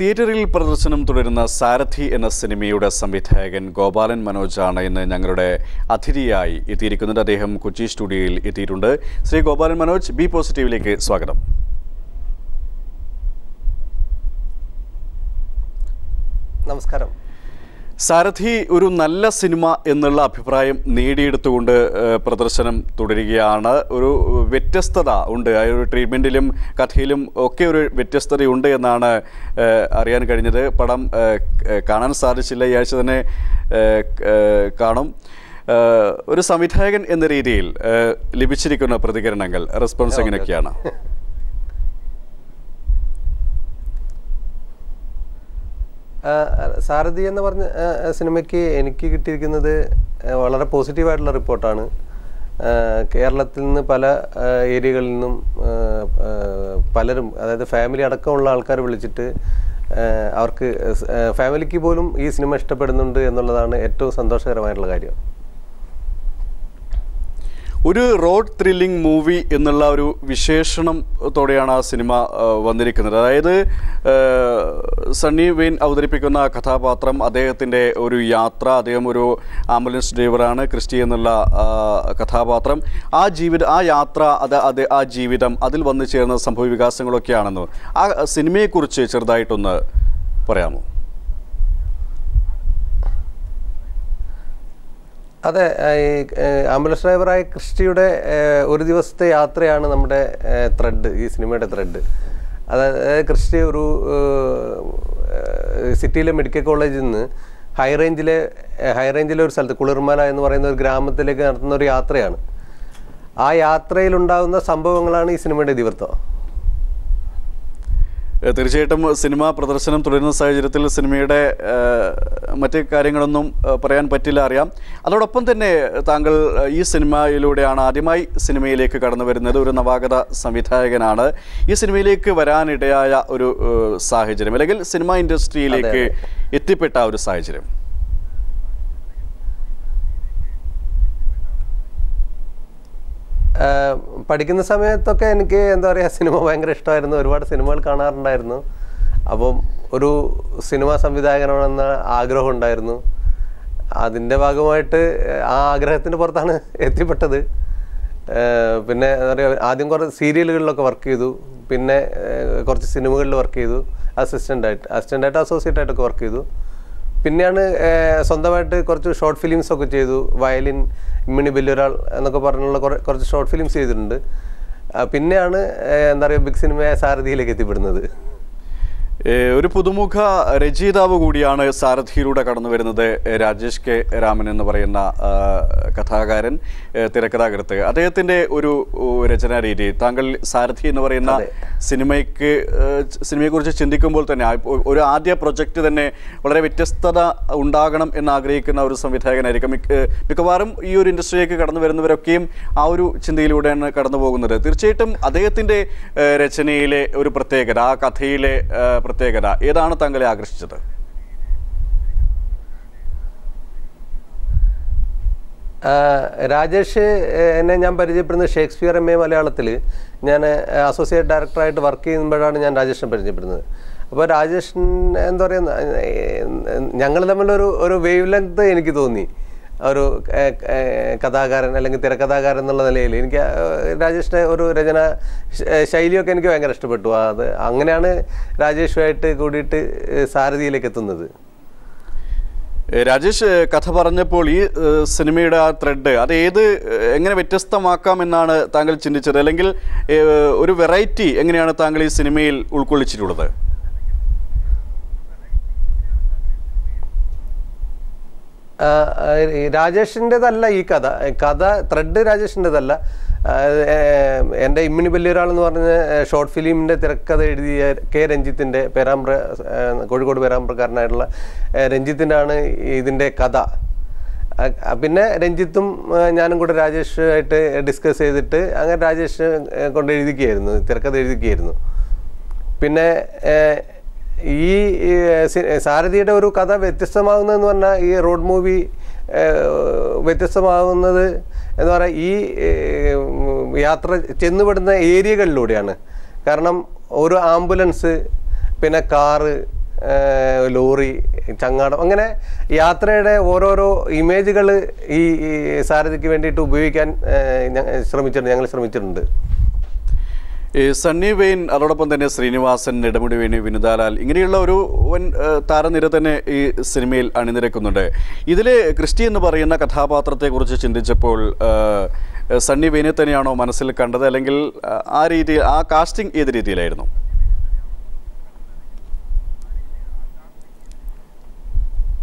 തിയേറ്ററിൽ പ്രദർശനം തുടരുന്ന സാരഥി എന്ന സിനിമയുടെ സംവിധായകൻ ഗോപാലൻ മനോജാണ് ഇന്ന് ഞങ്ങളുടെ അതിഥിയായി എത്തിയിരിക്കുന്നത്. അദ്ദേഹം കൊച്ചി സ്റ്റുഡിയോയിൽ എത്തിയിട്ടുണ്ട്. ശ്രീ ഗോപാലൻ മനോജ്, ബി പോസിറ്റീവിലേക്ക് സ്വാഗതം. നമസ്കാരം. സാരഥി ഒരു നല്ല സിനിമ എന്നുള്ള അഭിപ്രായം നേടിയെടുത്തുകൊണ്ട് പ്രദർശനം തുടരുകയാണ്. ഒരു വ്യത്യസ്തത ഉണ്ട്, ആ ഒരു ട്രീറ്റ്മെൻറ്റിലും കഥയിലും ഒക്കെ ഒരു വ്യത്യസ്തതയുണ്ട് എന്നാണ് അറിയാൻ കഴിഞ്ഞത്. പടം കാണാൻ സാധിച്ചില്ല, ഈ ആഴ്ച തന്നെ കാണും. ഒരു സംവിധായകൻ എന്ന രീതിയിൽ ലഭിച്ചിരിക്കുന്ന പ്രതികരണങ്ങൾ, റെസ്പോൺസ് എങ്ങനെയൊക്കെയാണ്? സാരഥി എന്ന് പറഞ്ഞ സിനിമയ്ക്ക് എനിക്ക് കിട്ടിയിരിക്കുന്നത് വളരെ പോസിറ്റീവായിട്ടുള്ള റിപ്പോർട്ടാണ്. കേരളത്തിൽ നിന്ന് പല ഏരിയകളിൽ നിന്നും പലരും, അതായത് ഫാമിലി അടക്കമുള്ള ആൾക്കാർ വിളിച്ചിട്ട് അവർക്ക് ഫാമിലിക്ക് പോലും ഈ സിനിമ ഇഷ്ടപ്പെടുന്നുണ്ട് എന്നുള്ളതാണ് ഏറ്റവും സന്തോഷകരമായിട്ടുള്ള കാര്യം. ഒരു റോഡ് ത്രില്ലിംഗ് മൂവി എന്നുള്ള ഒരു വിശേഷണത്തോടെയാണ് ആ സിനിമ വന്നിരിക്കുന്നത്. അതായത് സണ്ണി വെയിൻ അവതരിപ്പിക്കുന്ന കഥാപാത്രം, അദ്ദേഹത്തിൻ്റെ ഒരു യാത്ര, അദ്ദേഹം ഒരു ആംബുലൻസ് ഡ്രൈവറാണ്, ക്രിസ്റ്റി എന്നുള്ള കഥാപാത്രം, ആ യാത്ര, ആ ജീവിതം, അതിൽ വന്നു ചേർന്ന സംഭവ വികാസങ്ങളൊക്കെയാണെന്ന് ആ സിനിമയെക്കുറിച്ച് ചെറുതായിട്ടൊന്ന് പറയാമോ? അതെ, ഈ ആംബുലൻസ് ഡ്രൈവറായ ക്രിസ്റ്റിയുടെ ഒരു ദിവസത്തെ യാത്രയാണ് നമ്മുടെ ത്രെഡ്, ഈ സിനിമയുടെ ത്രെഡ്. അതായത് ക്രിസ്റ്റി ഒരു സിറ്റിയിലെ മെഡിക്കൽ കോളേജിൽ നിന്ന് ഹൈ റേഞ്ചിലെ ഒരു സ്ഥലത്ത്, കുളിർമല എന്ന് പറയുന്ന ഒരു ഗ്രാമത്തിലേക്ക് നടത്തുന്ന ഒരു യാത്രയാണ്. ആ യാത്രയിലുണ്ടാകുന്ന സംഭവങ്ങളാണ് ഈ സിനിമയുടെ ഇതിവൃത്തം. തീർച്ചയായിട്ടും സിനിമ പ്രദർശനം തുടരുന്ന സാഹചര്യത്തിൽ സിനിമയുടെ മറ്റ് കാര്യങ്ങളൊന്നും പറയാൻ പറ്റില്ല, അറിയാം. അതോടൊപ്പം തന്നെ താങ്കൾ ഈ സിനിമയിലൂടെയാണ് ആദ്യമായി സിനിമയിലേക്ക് കടന്നു വരുന്നത്. ഒരു നവാഗത സംവിധായകനാണ്. ഈ സിനിമയിലേക്ക് വരാനിടയായ ഒരു സാഹചര്യം, അല്ലെങ്കിൽ സിനിമ ഇൻഡസ്ട്രിയിലേക്ക് എത്തിപ്പെട്ട ഒരു സാഹചര്യം? പഠിക്കുന്ന സമയത്തൊക്കെ എനിക്ക് എന്താ പറയുക, സിനിമ ഭയങ്കര ഇഷ്ടമായിരുന്നു. ഒരുപാട് സിനിമകൾ കാണാറുണ്ടായിരുന്നു. അപ്പം ഒരു സിനിമാ സംവിധായകനാണെന്ന ആഗ്രഹം ഉണ്ടായിരുന്നു. അതിൻ്റെ ഭാഗമായിട്ട് ആ ആഗ്രഹത്തിൻ്റെ പുറത്താണ് എത്തിപ്പെട്ടത്. പിന്നെ എന്താ പറയുക, ആദ്യം കുറച്ച് സീരിയലുകളിലൊക്കെ വർക്ക് ചെയ്തു, പിന്നെ കുറച്ച് സിനിമകളിൽ വർക്ക് ചെയ്തു, അസിസ്റ്റൻ്റായിട്ട് അസോസിയേറ്റായിട്ടൊക്കെ വർക്ക് ചെയ്തു. പിന്നെയാണ് സ്വന്തമായിട്ട് കുറച്ച് ഷോർട്ട് ഫിലിംസൊക്കെ ചെയ്തു. വയലിൻ, ഇമ്മിണി ബല്യൊരാൾ എന്നൊക്കെ പറഞ്ഞുള്ള കുറച്ച് ഷോർട്ട് ഫിലിംസ് ചെയ്തിട്ടുണ്ട്. പിന്നെയാണ് എന്താ പറയുക, ബിഗ് സിനിമയായ സാരഥിയിലേക്ക് എത്തിപ്പെടുന്നത്. ഒരു പുതുമുഖ രചയിതാവ് കൂടിയാണ് സാരഥിയിലൂടെ കടന്നു വരുന്നത്. രാജേഷ് കെ രാമൻ എന്ന് പറയുന്ന കഥാകാരൻ, തിരക്കഥാകൃത്ത്. അദ്ദേഹത്തിൻ്റെ ഒരു രചനാ രീതി, താങ്കൾ സാരഥി എന്ന് പറയുന്ന സിനിമയെക്കുറിച്ച് ചിന്തിക്കുമ്പോൾ തന്നെ ഒരു ആദ്യ പ്രൊജക്റ്റ് തന്നെ വളരെ വ്യത്യസ്തത ഉണ്ടാകണം എന്നാഗ്രഹിക്കുന്ന ഒരു സംവിധായകനായിരിക്കും. മിക്കവാറും ഈ ഒരു ഇൻഡസ്ട്രിയിലേക്ക് കടന്നു വരുന്നവരൊക്കെയും ആ ഒരു ചിന്തയിലൂടെയാണ് കടന്നു പോകുന്നത്. തീർച്ചയായിട്ടും അദ്ദേഹത്തിൻ്റെ രചനയിലെ ഒരു പ്രത്യേകത, ആ കഥയിലെ പ്രത്യേകത ഏതാണ് താങ്കളെ ആകർഷിച്ചത്? രാജേഷ് എന്നെ ഞാൻ പരിചയപ്പെടുന്നത് ഷേക്സ്പിയർ MA മലയാളത്തിൽ ഞാൻ അസോസിയേറ്റ് ഡയറക്ടറായിട്ട് വർക്ക് ചെയ്യുമ്പോഴാണ് ഞാൻ രാജേഷിനെ പരിചയപ്പെടുന്നത്. അപ്പോൾ രാജേഷൻ എന്താ പറയുക, ഞങ്ങൾ തമ്മിലൊരു വേവ് ലെങ്ത് എനിക്ക് തോന്നി. ഒരു കഥാകാരൻ അല്ലെങ്കിൽ തിരക്കഥാകാരൻ എന്നുള്ള നിലയിൽ എനിക്ക് രാജേഷിൻ്റെ ഒരു രചന ശൈലിയൊക്കെ എനിക്ക് ഭയങ്കര ഇഷ്ടപ്പെട്ടു. അങ്ങനെയാണ് രാജേഷുമായിട്ട് കൂടിയിട്ട് സാരഥിയിലേക്ക് എത്തുന്നത്. രാജേഷ്, കഥ പറഞ്ഞപ്പോൾ ഈ സിനിമയുടെ ആ ത്രെഡ് അത് എങ്ങനെ വ്യത്യസ്തമാക്കാമെന്നാണ് താങ്കൾ ചിന്തിച്ചത്? അല്ലെങ്കിൽ ഒരു വെറൈറ്റി എങ്ങനെയാണ് താങ്കൾ ഈ സിനിമയിൽ ഉൾക്കൊള്ളിച്ചിട്ടുള്ളത്? രാജേഷിൻ്റെതല്ല ഈ കഥ ത്രെഡ് രാജേഷിൻ്റെതല്ല. എൻ്റെ ഇമ്മിണി ബല്യൊരാൾ എന്ന് പറഞ്ഞ ഷോർട്ട് ഫിലിമിൻ്റെ തിരക്കഥ എഴുതിയ കെ രഞ്ജിത്തിൻ്റെ, കോഴിക്കോട് പേരാമ്പ്രക്കാരനായിട്ടുള്ള രഞ്ജിത്തിൻ്റെ ആണ് ഇതിൻ്റെ കഥ. പിന്നെ രഞ്ജിത്തും ഞാനും കൂടെ രാജേഷുമായിട്ട് ഡിസ്കസ് ചെയ്തിട്ട് അങ്ങനെ രാജേഷ് കൊണ്ട് എഴുതിക്കുകയായിരുന്നു, തിരക്കഥ എഴുതിക്കുകയായിരുന്നു. പിന്നെ ഈ സാരഥിയുടെ ഒരു കഥ വ്യത്യസ്തമാകുന്നതെന്ന് പറഞ്ഞാൽ, ഈ റോഡ് മൂവി വ്യത്യസ്തമാകുന്നത് എന്ന് പറയാൻ ഈ യാത്ര ചെന്നുപെടുന്ന ഏരിയകളിലൂടെയാണ്. കാരണം ഒരു ആംബുലൻസ്, പിന്നെ കാറ്, ലോറി, ചങ്ങാടം, അങ്ങനെ യാത്രയുടെ ഓരോരോ ഇമേജുകൾ ഈ സാരഥിക്ക് വേണ്ടിയിട്ട് ഉപയോഗിക്കാൻ ഞങ്ങൾ ശ്രമിച്ചിട്ടുണ്ട്. സണ്ണി വെയിൻ, അതോടൊപ്പം തന്നെ ശ്രീനിവാസൻ, നെടുമുടി വേണു, വിനുതാലാൽ, ഇങ്ങനെയുള്ള ഒരു വൻ താരനിര തന്നെ ഈ സിനിമയിൽ അണിനിരക്കുന്നുണ്ട്. ഇതിൽ ക്രിസ്റ്റി എന്ന് പറയുന്ന കഥാപാത്രത്തെക്കുറിച്ച് ചിന്തിച്ചപ്പോൾ സണ്ണി വെയിനെ തന്നെയാണോ മനസ്സിൽ കണ്ടത്, അല്ലെങ്കിൽ ആ രീതിയിൽ ആ കാസ്റ്റിംഗ് ഏത് രീതിയിലായിരുന്നു?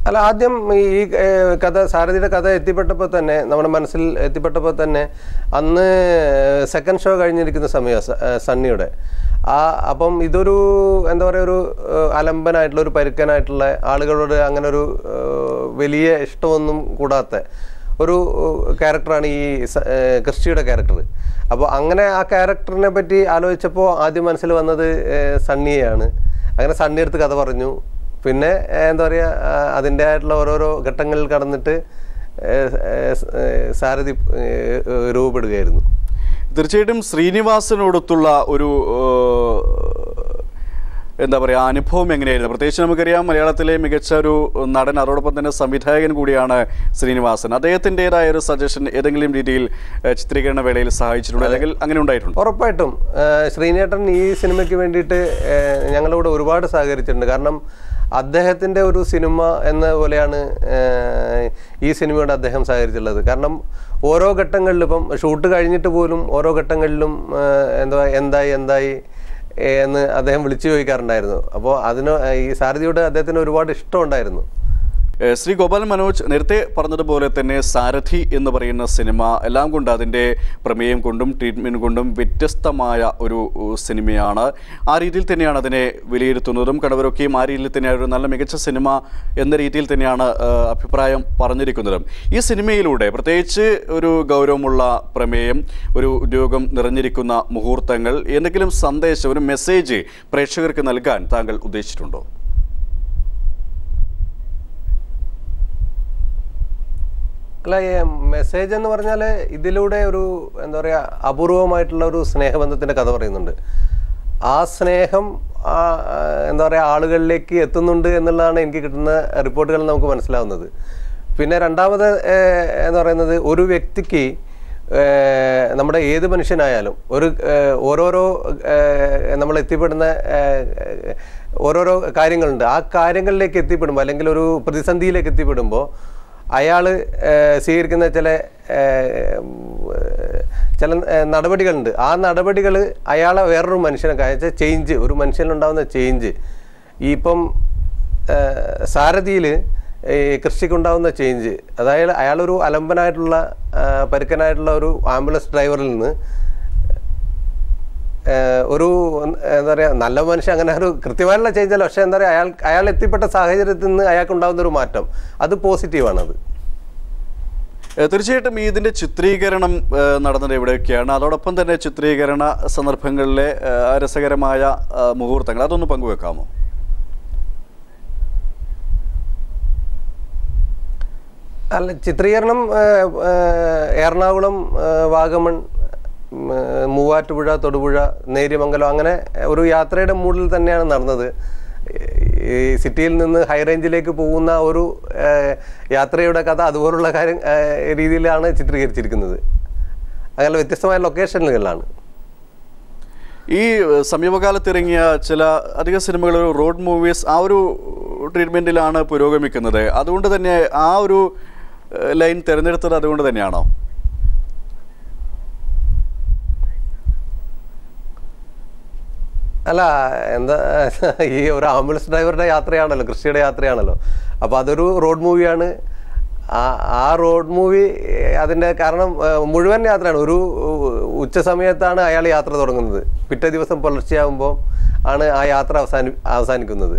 അല്ല, ആദ്യം ഈ കഥ, സാരഥിയുടെ കഥ എത്തിപ്പെട്ടപ്പോൾ തന്നെ, നമ്മുടെ മനസ്സിൽ എത്തിപ്പെട്ടപ്പോൾ തന്നെ, അന്ന് സെക്കൻഡ് ഷോ കഴിഞ്ഞിരിക്കുന്ന സമയം സണ്ണിയുടെ. അപ്പം ഇതൊരു എന്താ പറയുക, ഒരു അലമ്പനായിട്ടുള്ള, ഒരു പരുക്കനായിട്ടുള്ള, ആളുകളോട് അങ്ങനെ ഒരു വലിയ ഇഷ്ടമൊന്നും കൂടാത്ത ഒരു ക്യാരക്ടറാണ് ഈ ക്രിസ്റ്റിയുടെ ക്യാരക്ടർ. അപ്പോൾ അങ്ങനെ ആ ക്യാരക്ടറിനെ പറ്റി ആലോചിച്ചപ്പോൾ ആദ്യം മനസ്സിൽ വന്നത് സണ്ണിയെയാണ്. അങ്ങനെ സണ്ണി എടുത്ത് കഥ പറഞ്ഞു. പിന്നെ എന്താ പറയുക, അതിൻ്റെ ആയിട്ടുള്ള ഓരോരോ ഘട്ടങ്ങളിൽ കടന്നിട്ട് സാരഥി രൂപപ്പെടുകയായിരുന്നു. തീർച്ചയായിട്ടും ശ്രീനിവാസനോടൊത്തുള്ള ഒരു എന്താ പറയുക അനുഭവം എങ്ങനെയായിരുന്നു? പ്രത്യേകിച്ച് നമുക്കറിയാം, മലയാളത്തിലെ മികച്ച ഒരു നടൻ, അതോടൊപ്പം തന്നെ സംവിധായകൻ കൂടിയാണ് ശ്രീനിവാസൻ. അദ്ദേഹത്തിൻ്റെതായ ഒരു സജഷൻ ഏതെങ്കിലും രീതിയിൽ ചിത്രീകരണ വേളയിൽ സഹായിച്ചിട്ടുണ്ട്, അല്ലെങ്കിൽ അങ്ങനെ ഉണ്ടായിട്ടുണ്ട്? ഉറപ്പായിട്ടും ശ്രീനേട്ടൻ ഈ സിനിമയ്ക്ക് വേണ്ടിയിട്ട് ഞങ്ങളോട് ഒരുപാട് സഹകരിച്ചിട്ടുണ്ട്. കാരണം അദ്ദേഹത്തിൻ്റെ ഒരു സിനിമ എന്ന പോലെയാണ് ഈ സിനിമയോട് അദ്ദേഹം സഹകരിച്ചുള്ളത്. കാരണം ഓരോ ഘട്ടങ്ങളിലും, ഇപ്പം ഷൂട്ട് കഴിഞ്ഞിട്ട് പോലും ഓരോ ഘട്ടങ്ങളിലും എന്തായി എന്ന് അദ്ദേഹം വിളിച്ചു ചോദിക്കാറുണ്ടായിരുന്നു. അപ്പോൾ ഈ സാരഥിയോട് അദ്ദേഹത്തിന് ഒരുപാട് ഇഷ്ടമുണ്ടായിരുന്നു. ശ്രീ ഗോപാൽ മനോജ് നേരത്തെ പറഞ്ഞതുപോലെ തന്നെ സാരഥി എന്ന് പറയുന്ന സിനിമ എല്ലാം കൊണ്ട്, അതിൻ്റെ പ്രമേയം കൊണ്ടും ട്രീറ്റ്മെൻറ്റ് കൊണ്ടും വ്യത്യസ്തമായ ഒരു സിനിമയാണ്. ആ രീതിയിൽ തന്നെയാണ് അതിനെ വിലയിരുത്തുന്നതും. കണ്ടവരൊക്കെയും ആ രീതിയിൽ തന്നെ ഒരു നല്ല മികച്ച സിനിമ എന്ന രീതിയിൽ തന്നെയാണ് അഭിപ്രായം പറഞ്ഞിരിക്കുന്നതും. ഈ സിനിമയിലൂടെ പ്രത്യേകിച്ച് ഒരു ഗൗരവമുള്ള പ്രമേയം, ഒരു ഉദ്യോഗം നിറഞ്ഞിരിക്കുന്ന മുഹൂർത്തങ്ങൾ, എന്തെങ്കിലും സന്ദേശം, ഒരു മെസ്സേജ് പ്രേക്ഷകർക്ക് നൽകാൻ താങ്കൾ ഉദ്ദേശിച്ചിട്ടുണ്ടോ? അല്ല, മെസ്സേജ് എന്ന് പറഞ്ഞാൽ ഇതിലൂടെ ഒരു എന്താ പറയുക, അപൂർവമായിട്ടുള്ള ഒരു സ്നേഹബന്ധത്തിൻ്റെ കഥ പറയുന്നുണ്ട്. ആ സ്നേഹം എന്താ പറയുക ആളുകളിലേക്ക് എത്തുന്നുണ്ട് എന്നുള്ളതാണ് എനിക്ക് കിട്ടുന്ന റിപ്പോർട്ടുകൾ നമുക്ക് മനസ്സിലാവുന്നത്. പിന്നെ രണ്ടാമത് എന്ന് പറയുന്നത്, ഒരു വ്യക്തിക്ക്, നമ്മുടെ ഏത് മനുഷ്യനായാലും ഓരോരോ നമ്മൾ എത്തിപ്പെടുന്ന ഓരോരോ കാര്യങ്ങളുണ്ട്. ആ കാര്യങ്ങളിലേക്ക് എത്തിപ്പെടുമ്പോൾ, അല്ലെങ്കിൽ ഒരു പ്രതിസന്ധിയിലേക്ക് എത്തിപ്പെടുമ്പോൾ അയാൾ സ്വീകരിക്കുന്ന ചില നടപടികളുണ്ട്. ആ നടപടികൾ അയാളെ വേറൊരു മനുഷ്യനൊക്കെ അയച്ച ചേഞ്ച്, ഒരു മനുഷ്യനുണ്ടാകുന്ന ചേഞ്ച്, ഇപ്പം സാരഥിയിൽ കൃഷിക്കുണ്ടാകുന്ന ചേഞ്ച്, അതായത് അയാളൊരു അലമ്പനായിട്ടുള്ള, പരുക്കനായിട്ടുള്ള ഒരു ആംബുലൻസ് ഡ്രൈവറിൽ നിന്ന് ഒരു എന്താ പറയുക നല്ല മനുഷ്യൻ, അങ്ങനെ ഒരു കൃത്യമായിട്ടുള്ള ചേഞ്ച് അല്ല, പക്ഷേ എന്താ പറയുക അയാൾ എത്തിപ്പെട്ട സാഹചര്യത്തിൽ നിന്ന് അയാൾക്കുണ്ടാകുന്ന ഒരു മാറ്റം, അത് പോസിറ്റീവാണത്. തീർച്ചയായിട്ടും ഇതിൻ്റെ ചിത്രീകരണം നടന്നത് എവിടെയൊക്കെയാണ്, അതോടൊപ്പം തന്നെ ചിത്രീകരണ സന്ദർഭങ്ങളിലെ രസകരമായ മുഹൂർത്തങ്ങൾ, അതൊന്ന് പങ്കുവെക്കാമോ? അല്ല, ചിത്രീകരണം എറണാകുളം, വാഗമൺ, മൂവാറ്റുപുഴ, തൊടുപുഴ, നേര്യമംഗലം, അങ്ങനെ ഒരു യാത്രയുടെ മൂഡിൽ തന്നെയാണ് നടന്നത്. ഈ സിറ്റിയിൽ നിന്ന് ഹൈ റേഞ്ചിലേക്ക് പോകുന്ന ഒരു യാത്രയുടെ കഥ അതുപോലുള്ള രീതിയിലാണ് ചിത്രീകരിച്ചിരിക്കുന്നത്. അങ്ങനെ വ്യത്യസ്തമായ ലൊക്കേഷനുകളിലാണ്. ഈ സമീപകാലത്ത് ഇറങ്ങിയ ചില അധിക സിനിമകൾ റോഡ് മൂവീസ് ആ ഒരു ട്രീറ്റ്മെൻറ്റിലാണ് പുരോഗമിക്കുന്നത്. അതുകൊണ്ട് തന്നെ ആ ഒരു ലൈൻ തിരഞ്ഞെടുത്തത് അതുകൊണ്ട് തന്നെയാണോ? അല്ല, എന്താ, ഈ ഒരു ആംബുലൻസ് ഡ്രൈവറുടെ യാത്രയാണല്ലോ, കൃഷിയുടെ യാത്രയാണല്ലോ. അപ്പോൾ അതൊരു റോഡ് മൂവിയാണ്. ആ റോഡ് മൂവി അതിൻ്റെ കാരണം മുഴുവൻ യാത്രയാണ്. ഒരു ഉച്ച സമയത്താണ് അയാൾ യാത്ര തുടങ്ങുന്നത്. പിറ്റേ ദിവസം പുലർച്ചെയാകുമ്പോൾ ആണ് ആ യാത്ര അവസാനിക്കുന്നത്.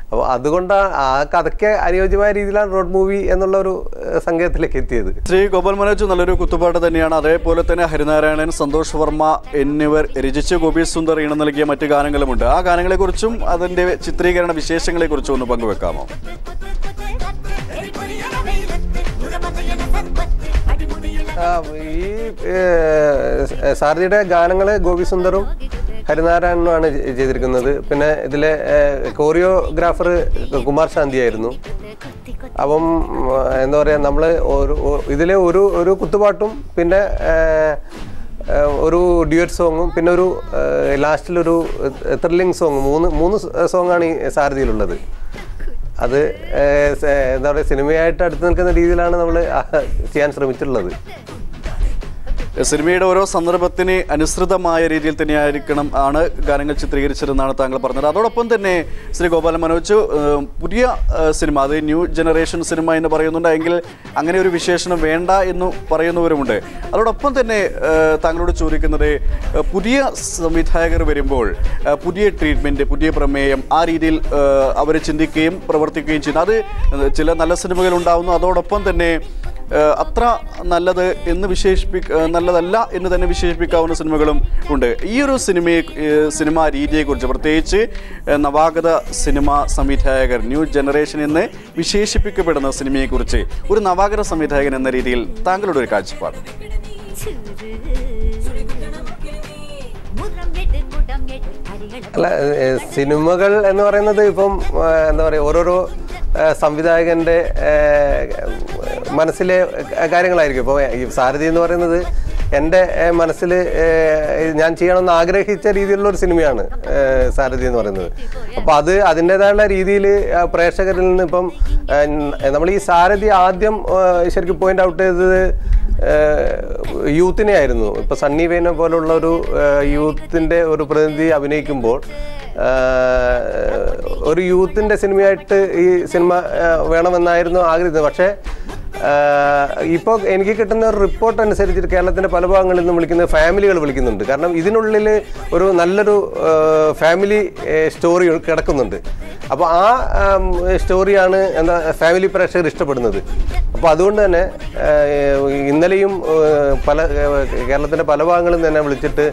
അപ്പോൾ അതുകൊണ്ടാണ് ആ കഥയ്ക്ക് അനുയോജ്യമായ രീതിയിലാണ് റോഡ് മൂവി എന്നുള്ള ഒരു സംഗീതത്തിലേക്ക് എത്തിയത്. ശ്രീ ഗോപാൽ മനോജ് നല്ലൊരു കുത്തുപാട്ട് തന്നെയാണ്. അതേപോലെ തന്നെ ഹരിനാരായണൻ, സന്തോഷ് വർമ്മ എന്നിവർ രചിച്ച് ഗോപി സുന്ദർ ഈണം നൽകിയ മറ്റു ഗാനങ്ങളുമുണ്ട്. ആ ഗാനങ്ങളെക്കുറിച്ചും അതിൻ്റെ ചിത്രീകരണ വിശേഷങ്ങളെക്കുറിച്ചും ഒന്ന് പങ്കുവെക്കാമോ? ഈ സാരഥിയുടെ ഗാനങ്ങൾ ഗോപി സുന്ദറും ഹരിനാരായണനുമാണ് ചെയ്തിരിക്കുന്നത്. പിന്നെ ഇതിലെ കോറിയോഗ്രാഫർ കുമാർ ശാന്തി ആയിരുന്നു. അപ്പം എന്താ പറയുക, നമ്മൾ ഇതിലെ ഒരു കുത്തുപാട്ടും പിന്നെ ഒരു ഡ്യുവറ്റ് സോങ്ങും പിന്നെ ഒരു ലാസ്റ്റിലൊരു ത്രില്ലിംഗ് സോങ്, മൂന്ന് സോങ്ങാണ് ഈ സാരഥിയിലുള്ളത്. അത് എന്താ പറയുക, സിനിമയായിട്ട് അടുത്ത് നിൽക്കുന്ന രീതിയിലാണ് നമ്മൾ ചെയ്യാൻ ശ്രമിച്ചിട്ടുള്ളത്. സിനിമയുടെ ഓരോ സന്ദർഭത്തിന് അനുസൃതമായ രീതിയിൽ തന്നെയായിരിക്കണം ആണ് ഗാനങ്ങൾ ചിത്രീകരിച്ചതെന്നാണ് താങ്കൾ പറഞ്ഞത്. അതോടൊപ്പം തന്നെ ശ്രീ ഗോപാലൻ മനോജ്, പുതിയ സിനിമ, അത് ന്യൂ ജനറേഷൻ സിനിമ എന്ന് പറയുന്നുണ്ട്, എങ്കിൽ അങ്ങനെ ഒരു വിശേഷണം വേണ്ട എന്ന് പറയുന്നവരുമുണ്ട്. അതോടൊപ്പം തന്നെ താങ്കളോട് ചോദിക്കുന്നത്, പുതിയ സംവിധായകർ വരുമ്പോൾ പുതിയ ട്രീറ്റ്മെൻറ്റ്, പുതിയ പ്രമേയം, ആ രീതിയിൽ അവർ ചിന്തിക്കുകയും പ്രവർത്തിക്കുകയും ചെയ്യുന്നു. അത് ചില നല്ല സിനിമകൾ ഉണ്ടാകുന്നു, അതോടൊപ്പം തന്നെ അത്ര നല്ലത് എന്ന് നല്ലതല്ല എന്ന് തന്നെ വിശേഷിപ്പിക്കാവുന്ന സിനിമകളും ഉണ്ട്. ഈ ഒരു സിനിമാ രീതിയെക്കുറിച്ച്, പ്രത്യേകിച്ച് നവാഗത സിനിമാ സംവിധായകർ, ന്യൂ ജനറേഷൻ എന്ന് വിശേഷിപ്പിക്കപ്പെടുന്ന സിനിമയെക്കുറിച്ച് ഒരു നവാഗത സംവിധായകൻ എന്ന രീതിയിൽ താങ്കളുടെ ഒരു കാഴ്ചപ്പാട്? അല്ല, സിനിമകൾ എന്ന് പറയുന്നത് ഇപ്പം എന്താ പറയുക, ഓരോരോ സംവിധായകൻ്റെ മനസ്സിലെ കാര്യങ്ങളായിരിക്കും. ഇപ്പോൾ ഈ സാരഥി എന്ന് പറയുന്നത് എൻ്റെ മനസ്സിൽ ഞാൻ ചെയ്യണമെന്ന് ആഗ്രഹിച്ച രീതിയിലുള്ള ഒരു സിനിമയാണ് സാരഥി എന്ന് പറയുന്നത്. അപ്പോൾ അത് അതിൻ്റേതായുള്ള രീതിയിൽ പ്രേക്ഷകരിൽ നിന്ന് ഇപ്പം നമ്മൾ ഈ സാരഥി ആദ്യം ശരിക്കും പോയിന്റ് ഔട്ട് ചെയ്തത് യൂത്തിനെ ആയിരുന്നു. ഇപ്പോൾ സണ്ണി വെയിനെ പോലുള്ള ഒരു യൂത്തിൻ്റെ ഒരു പ്രതിനിധി അഭിനയിക്കുമ്പോൾ ഒരു യൂത്തിൻ്റെ സിനിമയായിട്ട് ഈ സിനിമ വേണമെന്നായിരുന്നു ആഗ്രഹിച്ചത്. പക്ഷേ ഇപ്പോൾ എനിക്ക് കിട്ടുന്ന ഒരു റിപ്പോർട്ട് അനുസരിച്ചിട്ട് കേരളത്തിൻ്റെ പല ഭാഗങ്ങളിൽ നിന്നും ഫാമിലികൾ വിളിക്കുന്നുണ്ട്. കാരണം ഇതിനുള്ളിൽ ഒരു നല്ലൊരു ഫാമിലി സ്റ്റോറി കിടക്കുന്നുണ്ട്. അപ്പോൾ ആ സ്റ്റോറിയാണ് ഫാമിലി പ്രേക്ഷകർ ഇഷ്ടപ്പെടുന്നത്. അപ്പോൾ അതുകൊണ്ട് തന്നെ ഇന്നലെയും കേരളത്തിൻ്റെ പല ഭാഗങ്ങളിൽ നിന്ന് തന്നെ വിളിച്ചിട്ട്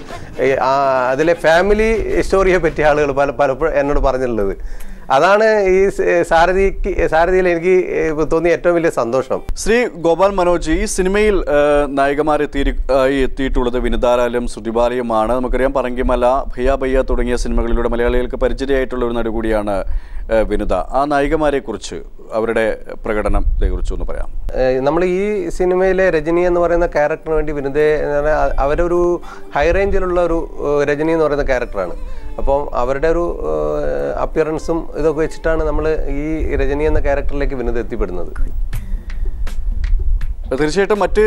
അതിലെ ഫാമിലി സ്റ്റോറിയെ പറ്റിയ ആളുകൾ പലപ്പോഴും എന്നോട് പറഞ്ഞിട്ടുള്ളത്. അതാണ് ഈ സാരഥിയിൽ എനിക്ക് തോന്നിയ ഏറ്റവും വലിയ സന്തോഷം. ശ്രീ ഗോപാൽ മനോജ്, ഈ സിനിമയിൽ എത്തിയിട്ടുള്ളത് വിനിതാലാലും ശ്രുതിബാലയുമാണ്. നമുക്കറിയാം, പറങ്കിമല, ഭയ്യ ഭയ്യ തുടങ്ങിയ സിനിമകളിലൂടെ മലയാളികൾക്ക് പരിചയമായിട്ടുള്ള ഒരു നടി കൂടിയാണ് വിനിത. ആ നായികമാരെ കുറിച്ച്, അവരുടെ പ്രകടനത്തെ കുറിച്ച് ഒന്ന് പറയാം. നമ്മൾ ഈ സിനിമയിലെ രജനി എന്ന് പറയുന്ന ക്യാരക്ടറിന് വേണ്ടി വിനിതയെ അവരൊരു ഹൈ റേഞ്ചിലുള്ള ഒരു രജനി എന്ന് പറയുന്ന ക്യാരക്ടറാണ്. അപ്പം അവരുടെ ഒരു അപ്പിയറൻസും ഇതൊക്കെ വെച്ചിട്ടാണ് നമ്മൾ ഈ രജനി എന്ന ക്യാരക്ടറിലേക്ക് വിനിത എത്തിപ്പെടുന്നത്. തീർച്ചയായിട്ടും മറ്റ്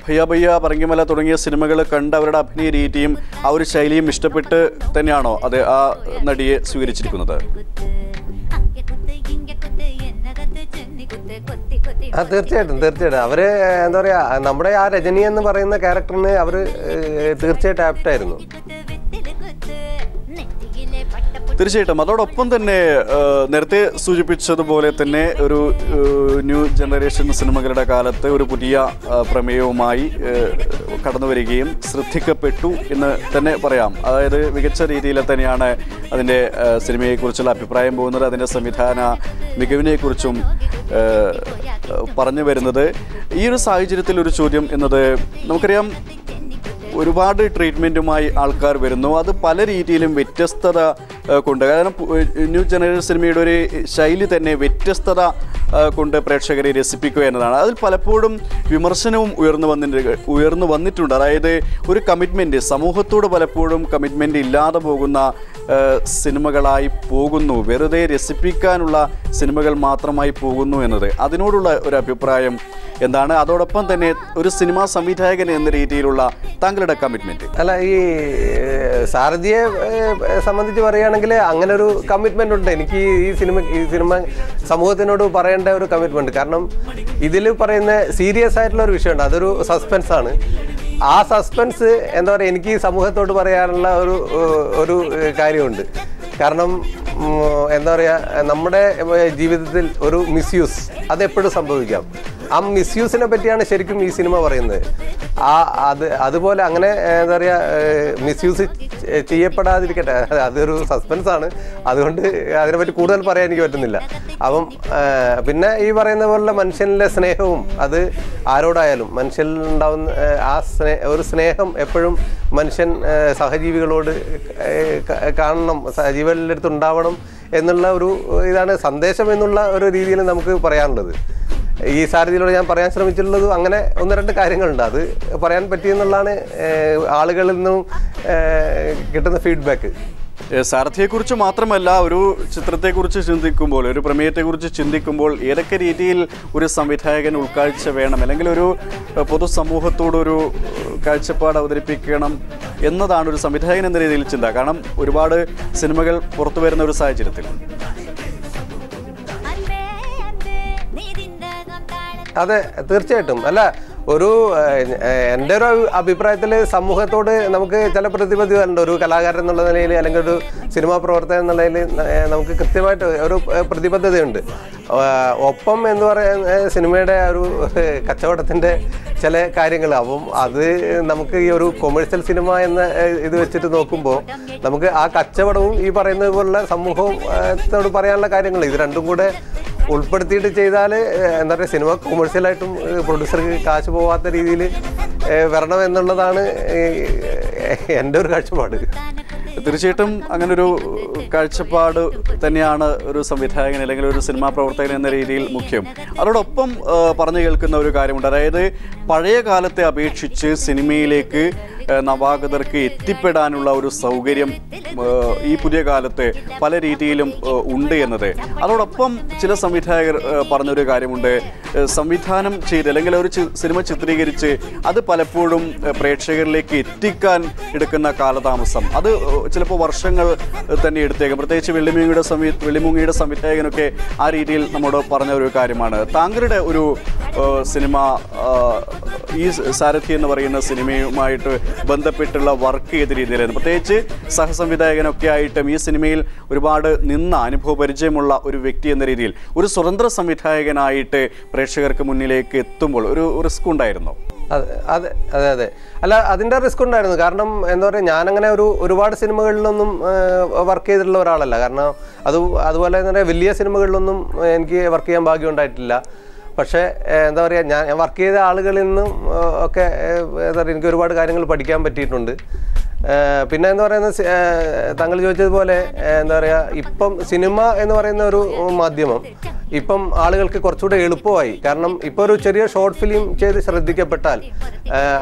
ഭയ്യ ഭയ്യ, പറങ്കിമല തുടങ്ങിയ സിനിമകൾ കണ്ട് അവരുടെ അഭിനയ രീതിയും ആ ഒരു ശൈലിയും ഇഷ്ടപ്പെട്ട് തന്നെയാണോ അത് ആ നടിയെ സ്വീകരിച്ചിരിക്കുന്നത്? തീർച്ചയായിട്ടും അവര് എന്താ പറയാ, നമ്മുടെ ആ രജനി എന്ന് പറയുന്ന ക്യാരക്ടറിന് അവര് തീർച്ചയായിട്ടും ആപ്റ്റായിരുന്നു. തീർച്ചയായിട്ടും. അതോടൊപ്പം തന്നെ നേരത്തെ സൂചിപ്പിച്ചതുപോലെ തന്നെ ഒരു ന്യൂ ജനറേഷൻ സിനിമകളുടെ കാലത്ത് ഒരു പുതിയ പ്രമേയവുമായി കടന്നു വരികയും ശ്രദ്ധിക്കപ്പെട്ടു എന്ന് തന്നെ പറയാം. അതായത് മികച്ച രീതിയിൽ തന്നെയാണ് അതിൻ്റെ സിനിമയെക്കുറിച്ചുള്ള അഭിപ്രായം പോകുന്നത്, അതിൻ്റെ സംവിധാന മികവിനെക്കുറിച്ചും പറഞ്ഞു വരുന്നത്. ഈ ഒരു സാഹചര്യത്തിൽ ഒരു ചോദ്യം എന്നത്, നമുക്കറിയാം ഒരുപാട് ട്രീറ്റ്മെൻറ്റുമായി ആൾക്കാർ വരുന്നു. അത് പല രീതിയിലും വ്യത്യസ്തത കൊണ്ട്, കാരണം ന്യൂ ജനറേഷൻ സിനിമയുടെ ഒരു ശൈലി തന്നെ വ്യത്യസ്തത കൊണ്ട് പ്രേക്ഷകരെ രസിപ്പിക്കുക എന്നതാണ്. അതിൽ പലപ്പോഴും വിമർശനവും ഉയർന്നു വന്നിട്ടുണ്ട്. അതായത് ഒരു കമ്മിറ്റ്മെൻറ്റ്, സമൂഹത്തോട് പലപ്പോഴും കമ്മിറ്റ്മെൻറ്റ് ഇല്ലാതെ പോകുന്ന സിനിമകളായി പോകുന്നു, വെറുതെ രസിപ്പിക്കാനുള്ള സിനിമകൾ മാത്രമായി പോകുന്നു എന്നത്. അതിനോടുള്ള ഒരു അഭിപ്രായം എന്താണ്? അതോടൊപ്പം തന്നെ ഒരു സിനിമാ സംവിധായകൻ എന്ന രീതിയിലുള്ള താങ്കളുടെ കമ്മിറ്റ്മെൻറ്റ്? അല്ല, ഈ സാരഥിയെ സംബന്ധിച്ച് പറയുകയാണെങ്കിൽ അങ്ങനെ ഒരു കമ്മിറ്റ്മെൻ്റ് ഉണ്ട് എനിക്ക്. ഈ സിനിമ സമൂഹത്തിനോട് പറയേണ്ട ഒരു കമ്മിറ്റ്മെൻറ്റ്. കാരണം ഇതിൽ പറയുന്ന സീരിയസ് ആയിട്ടുള്ള ഒരു വിഷയമുണ്ട്, അതൊരു സസ്പെൻസാണ്. ആ സസ്പെൻസ് എന്താ പറയുക, എനിക്ക് സമൂഹത്തോട് പറയാനുള്ള ഒരു കാര്യമുണ്ട്. കാരണം എന്താ പറയുക, നമ്മുടെ ജീവിതത്തിൽ ഒരു മിസ്യൂസ് അതെപ്പോഴും സംഭവിക്കാം. ആ മിസ്യൂസിനെ പറ്റിയാണ് ശരിക്കും ഈ സിനിമ പറയുന്നത്. അതുപോലെ അങ്ങനെ എന്താ പറയുക മിസ്യൂസ് ചെയ്യപ്പെടാതിരിക്കട്ടെ, അതൊരു സസ്പെൻസാണ്, അതുകൊണ്ട് അതിനെപ്പറ്റി കൂടുതൽ പറയാൻ എനിക്ക് പറ്റുന്നില്ല. അപ്പം പിന്നെ ഈ പറയുന്ന പോലുള്ള മനുഷ്യനിലെ സ്നേഹവും, അത് ആരോടായാലും മനുഷ്യനിൽ ഉണ്ടാവുന്ന ആ ഒരു സ്നേഹം എപ്പോഴും മനുഷ്യൻ സഹജീവികളോട് കാണണം, സഹജീവികളുടെ അടുത്ത് ഉണ്ടാവണം എന്നുള്ള ഒരു ഇതാണ് സന്ദേശം എന്നുള്ള ഒരു രീതിയിൽ നമുക്ക് പറയാനുള്ളത്. ഈ സാരഥിയിലൂടെ ഞാൻ പറയാൻ ശ്രമിച്ചിട്ടുള്ളത് അങ്ങനെ 1-2 കാര്യങ്ങളുണ്ട്, അത് പറയാൻ പറ്റിയെന്നുള്ളതാണ് ആളുകളിൽ നിന്നും കിട്ടുന്ന ഫീഡ്ബാക്ക്. സാരഥിയെക്കുറിച്ച് മാത്രമല്ല, ഒരു ചിത്രത്തെക്കുറിച്ച് ചിന്തിക്കുമ്പോൾ, ഒരു പ്രമേയത്തെക്കുറിച്ച് ചിന്തിക്കുമ്പോൾ ഏതൊക്കെ രീതിയിൽ ഒരു സംവിധായകൻ ഉൾക്കാഴ്ച വേണം, അല്ലെങ്കിൽ ഒരു പൊതുസമൂഹത്തോടൊരു കാഴ്ചപ്പാട് അവതരിപ്പിക്കണം എന്നതാണ് ഒരു സംവിധായകൻ എന്ന രീതിയിൽ ചിന്ത. കാരണം ഒരുപാട് സിനിമകൾ പുറത്തു വരുന്ന ഒരു സാഹചര്യത്തിൽ. അതെ, തീർച്ചയായിട്ടും. അല്ല, എൻ്റെ ഒരു അഭിപ്രായത്തിൽ സമൂഹത്തോട് നമുക്ക് ചില പ്രതിബദ്ധതയുണ്ട്. ഒരു കലാകാരൻ എന്നുള്ള നിലയിൽ, അല്ലെങ്കിൽ ഒരു സിനിമാ പ്രവർത്തകൻ എന്നുള്ള നിലയിൽ നമുക്ക് കൃത്യമായിട്ട് ഒരു പ്രതിബദ്ധതയുണ്ട്. ഒപ്പം എന്ന് പറയുന്ന സിനിമയുടെ ഒരു കച്ചവടത്തിൻ്റെ ചില കാര്യങ്ങൾ, അപ്പം അത് നമുക്ക് ഈ ഒരു കൊമേഴ്സ്യൽ സിനിമ എന്ന ഇത് വെച്ചിട്ട് നോക്കുമ്പോൾ നമുക്ക് ആ കച്ചവടവും ഈ പറയുന്നത് പോലുള്ള സമൂഹത്തോട് പറയാനുള്ള കാര്യങ്ങൾ, ഇത് രണ്ടും കൂടെ ഉൾപ്പെടുത്തിയിട്ട് ചെയ്താൽ എന്താ പറയുക, സിനിമ കൊമേഴ്സ്യലായിട്ടും പ്രൊഡ്യൂസർക്ക് കാശ് പോവാത്ത രീതിയിൽ വരണം എന്നുള്ളതാണ് എൻ്റെ ഒരു കാഴ്ചപ്പാട്. തീർച്ചയായിട്ടും അങ്ങനൊരു കാഴ്ചപ്പാട് തന്നെയാണ് ഒരു സംവിധായകൻ അല്ലെങ്കിൽ ഒരു സിനിമാ പ്രവർത്തകൻ എന്ന രീതിയിൽ മുഖ്യം. അതോടൊപ്പം പറഞ്ഞു കേൾക്കുന്ന ഒരു കാര്യമുണ്ട്, അതായത് പഴയ കാലത്തെ അപേക്ഷിച്ച് സിനിമയിലേക്ക് നവാഗതർക്ക് എത്തിപ്പെടാനുള്ള ഒരു സൗകര്യം ഈ പുതിയ കാലത്ത് പല രീതിയിലും ഉണ്ട് എന്നത്. അതോടൊപ്പം ചില സംവിധായകർ പറഞ്ഞൊരു കാര്യമുണ്ട്, സംവിധാനം ചെയ്ത് അല്ലെങ്കിൽ ഒരു സിനിമ ചിത്രീകരിച്ച് അത് പലപ്പോഴും പ്രേക്ഷകരിലേക്ക് എത്തിക്കാൻ എടുക്കുന്ന കാലതാമസം, അത് ചിലപ്പോൾ വർഷങ്ങൾ തന്നെ എടുത്തേക്കും. പ്രത്യേകിച്ച് വെള്ളിമുങ്ങിയുടെ സംവിധായകനൊക്കെ ആ രീതിയിൽ നമ്മോട് പറഞ്ഞ ഒരു കാര്യമാണ്. താങ്കളുടെ ഒരു സിനിമ, ഈ സാരഥി എന്ന് പറയുന്ന സിനിമയുമായിട്ട് ബന്ധപ്പെട്ടുള്ള വർക്ക് ഏത് രീതിയിലായിരുന്നു? പ്രത്യേകിച്ച് സഹസംവിധായകനൊക്കെ ആയിട്ടും ഈ സിനിമയിൽ ഒരുപാട് അനുഭവ പരിചയമുള്ള ഒരു വ്യക്തി എന്ന രീതിയിൽ ഒരു സ്വതന്ത്ര സംവിധായകനായിട്ട് പ്രേക്ഷകർക്ക് മുന്നിലേക്ക് എത്തുമ്പോൾ ഒരു റിസ്ക് ഉണ്ടായിരുന്നു? അതെ അതെ അതെ അല്ല, അതിൻ്റെ റിസ്ക് ഉണ്ടായിരുന്നു. കാരണം എന്താ പറയുക, ഞാനങ്ങനെ ഒരുപാട് സിനിമകളിലൊന്നും വർക്ക് ചെയ്തിട്ടുള്ള ഒരാളല്ല. കാരണം അതുപോലെ എന്താ പറയുക, വലിയ സിനിമകളിലൊന്നും എനിക്ക് വർക്ക് ചെയ്യാൻ ഭാഗ്യം ഉണ്ടായിട്ടില്ല. പക്ഷേ എന്താ പറയുക, ഞാൻ വർക്ക് ചെയ്ത ആളുകളിൽ നിന്നും ഒക്കെ എന്താ പറയുക, എനിക്ക് ഒരുപാട് കാര്യങ്ങൾ പഠിക്കാൻ പറ്റിയിട്ടുണ്ട്. പിന്നെ എന്താ പറയുന്നത്, താങ്കൾ ചോദിച്ചതുപോലെ എന്താ പറയുക, ഇപ്പം സിനിമ എന്ന് പറയുന്ന ഒരു മാധ്യമം ഇപ്പം ആളുകൾക്ക് കുറച്ചുകൂടെ എളുപ്പമായി. കാരണം ഇപ്പോൾ ഒരു ചെറിയ ഷോർട്ട് ഫിലിം ചെയ്ത് ശ്രദ്ധിക്കപ്പെട്ടാൽ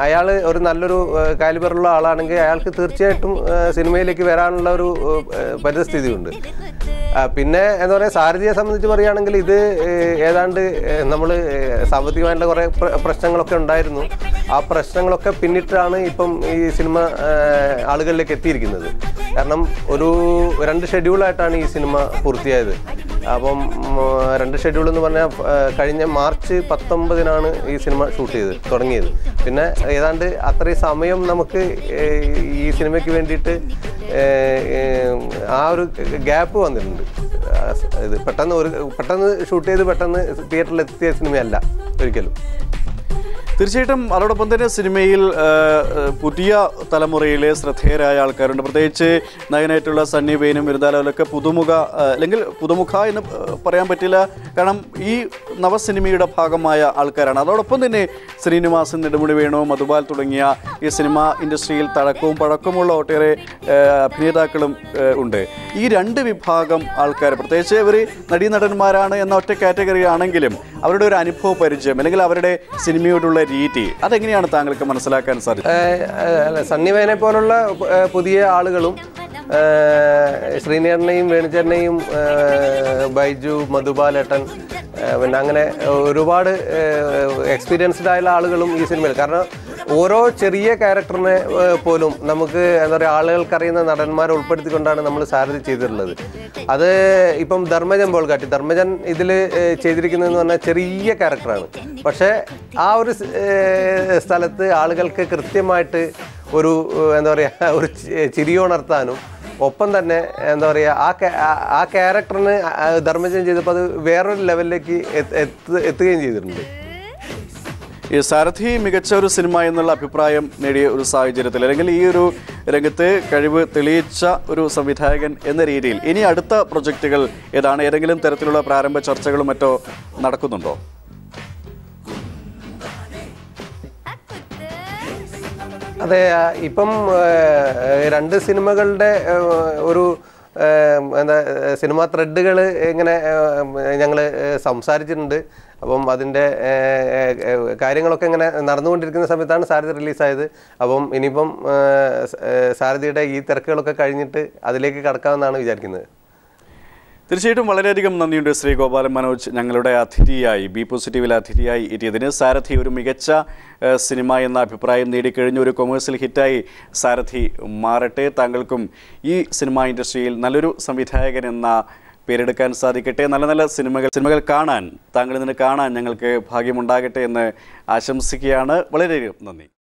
അയാൾ ഒരു നല്ലൊരു കാലിബറുള്ള ആളാണെങ്കിൽ അയാൾക്ക് തീർച്ചയായിട്ടും സിനിമയിലേക്ക് വരാനുള്ള ഒരു പരിസ്ഥിതിയുണ്ട്. പിന്നെ എന്താ പറയുക, സാരഥിയെ സംബന്ധിച്ച് പറയുകയാണെങ്കിൽ ഇത് ഏതാണ്ട് നമ്മൾ സാമ്പത്തികമായിട്ടുള്ള കുറേ പ്രശ്നങ്ങളൊക്കെ ഉണ്ടായിരുന്നു. ആ പ്രശ്നങ്ങളൊക്കെ പിന്നിട്ടാണ് ഇപ്പം ഈ സിനിമ ആളുകളിലേക്ക് എത്തിയിരിക്കുന്നത്. കാരണം 2 ഷെഡ്യൂളായിട്ടാണ് ഈ സിനിമ പൂർത്തിയായത്. അപ്പം 2 ഷെഡ്യൂൾ എന്ന് പറഞ്ഞാൽ കഴിഞ്ഞ മാർച്ച് 19 ഈ സിനിമ ഷൂട്ട് ചെയ്ത് തുടങ്ങിയത്. പിന്നെ ഏതാണ്ട് അത്രയും സമയം നമുക്ക് ഈ സിനിമയ്ക്ക് വേണ്ടിയിട്ട് ആ ഒരു ഗ്യാപ്പ് വന്നിട്ടുണ്ട്. ഇത് പെട്ടെന്ന് ഷൂട്ട് ചെയ്ത് പെട്ടെന്ന് തിയേറ്ററിൽ എത്തിയ സിനിമയല്ല ഒരിക്കലും. തീർച്ചയായിട്ടും അതോടൊപ്പം തന്നെ സിനിമയിൽ പുതിയ തലമുറയിലെ ശ്രദ്ധേയരായ ആൾക്കാരുണ്ട്. പ്രത്യേകിച്ച് നായകനായിട്ടുള്ള സണ്ണി വെയിനും വിരുദാലൊക്കെ അല്ലെങ്കിൽ പുതുമുഖ എന്ന് പറയാൻ പറ്റില്ല, കാരണം ഈ നവസിനിമയുടെ ഭാഗമായ ആൾക്കാരാണ്. അതോടൊപ്പം തന്നെ ശ്രീനിവാസൻ, നെടുമുടി വേണു, മധുബാൽ തുടങ്ങിയ ഈ സിനിമ ഇൻഡസ്ട്രിയിൽ തഴക്കവും പഴക്കമുള്ള ഒട്ടേറെ അഭിനേതാക്കളും ഉണ്ട്. ഈ 2 വിഭാഗം ആൾക്കാർ, പ്രത്യേകിച്ച് ഇവർ നടീനടന്മാരാണ് എന്ന ഒറ്റ കാറ്റഗറി ആണെങ്കിലും അവരുടെ ഒരു അനുഭവ പരിചയം അല്ലെങ്കിൽ അവരുടെ സിനിമയോടുള്ള രീതി, അതെങ്ങനെയാണ് താങ്കൾക്ക് മനസ്സിലാക്കാൻ സാധിച്ചത്? സണ്ണി വെയിനെ പോലുള്ള പുതിയ ആളുകളും ശ്രീനേട്ടനെയും വേണുചേട്ടനെയും ബൈജു, മധുബാലേട്ടൻ, പിന്നെ അങ്ങനെ ഒരുപാട് എക്സ്പീരിയൻസ്ഡ് ആയുള്ള ആളുകളും ഈ സിനിമയിൽ. കാരണം ഓരോ ചെറിയ ക്യാരക്ടറിനെ പോലും നമുക്ക് എന്താ പറയുക, ആളുകൾക്കറിയുന്ന നടന്മാരെ ഉൾപ്പെടുത്തിക്കൊണ്ടാണ് നമ്മൾ സാരഥി ചെയ്തിട്ടുള്ളത്. അത് ഇപ്പം ധർമ്മജൻ ഇതിൽ ചെയ്തിരിക്കുന്നതെന്ന് പറഞ്ഞാൽ ചെറിയ ക്യാരക്ടറാണ്. പക്ഷേ ആ ഒരു സ്ഥലത്ത് ആളുകൾക്ക് കൃത്യമായിട്ട് ഒരു എന്താ പറയുക, ഒരു ചിരിയുണർത്താനും ഒപ്പം തന്നെ എന്താ പറയുക, ആ ക്യാരക്ടറിന് ധർമ്മജൻ ചെയ്തപ്പോൾ അത് വേറൊരു ലെവലിലേക്ക് എത്തുകയും ചെയ്തിട്ടുണ്ട്. ഈ സാരഥി മികച്ച ഒരു സിനിമ എന്നുള്ള അഭിപ്രായം നേടിയ ഒരു സാഹചര്യത്തിൽ അല്ലെങ്കിൽ ഈ ഒരു രംഗത്ത് കഴിവ് തെളിയിച്ച ഒരു സംവിധായകൻ എന്ന രീതിയിൽ ഇനി അടുത്ത പ്രൊജക്റ്റുകൾ ഏതാണ്? ഏതെങ്കിലും തരത്തിലുള്ള പ്രാരംഭ ചർച്ചകളും മറ്റോ നടക്കുന്നുണ്ടോ? അതെ, ഇപ്പം 2 സിനിമകളുടെ ഒരു എന്താ സിനിമാ ത്രെഡുകൾ ഇങ്ങനെ ഞങ്ങൾ സംസാരിച്ചിട്ടുണ്ട്. അപ്പം അതിൻ്റെ കാര്യങ്ങളൊക്കെ ഇങ്ങനെ നടന്നുകൊണ്ടിരിക്കുന്ന സമയത്താണ് സാരഥി റിലീസായത്. അപ്പം ഇനിയിപ്പം സാരഥിയുടെ ഈ തിരക്കുകളൊക്കെ കഴിഞ്ഞിട്ട് അതിലേക്ക് കടക്കാമെന്നാണ് വിചാരിക്കുന്നത്. തീർച്ചയായിട്ടും വളരെയധികം നന്ദിയുണ്ട് ശ്രീ ഗോപാലൻ മനോജ്, ഞങ്ങളുടെ അതിഥിയായി ബി പോസിറ്റീവിലെ അതിഥിയായി എത്തിയതിന്. സാരഥി ഒരു മികച്ച സിനിമ എന്ന അഭിപ്രായം നേടിക്കഴിഞ്ഞ ഒരു കൊമേഴ്സ്യൽ ഹിറ്റായി സാരഥി മാറട്ടെ. താങ്കൾക്കും ഈ സിനിമാ ഇൻഡസ്ട്രിയിൽ നല്ലൊരു സംവിധായകൻ എന്ന പേരെടുക്കാൻ സാധിക്കട്ടെ. നല്ല നല്ല സിനിമകൾ കാണാൻ, താങ്കളിൽ നിന്ന് കാണാൻ ഞങ്ങൾക്ക് ഭാഗ്യമുണ്ടാകട്ടെ എന്ന് ആശംസിക്കുകയാണ്. വളരെയധികം നന്ദി.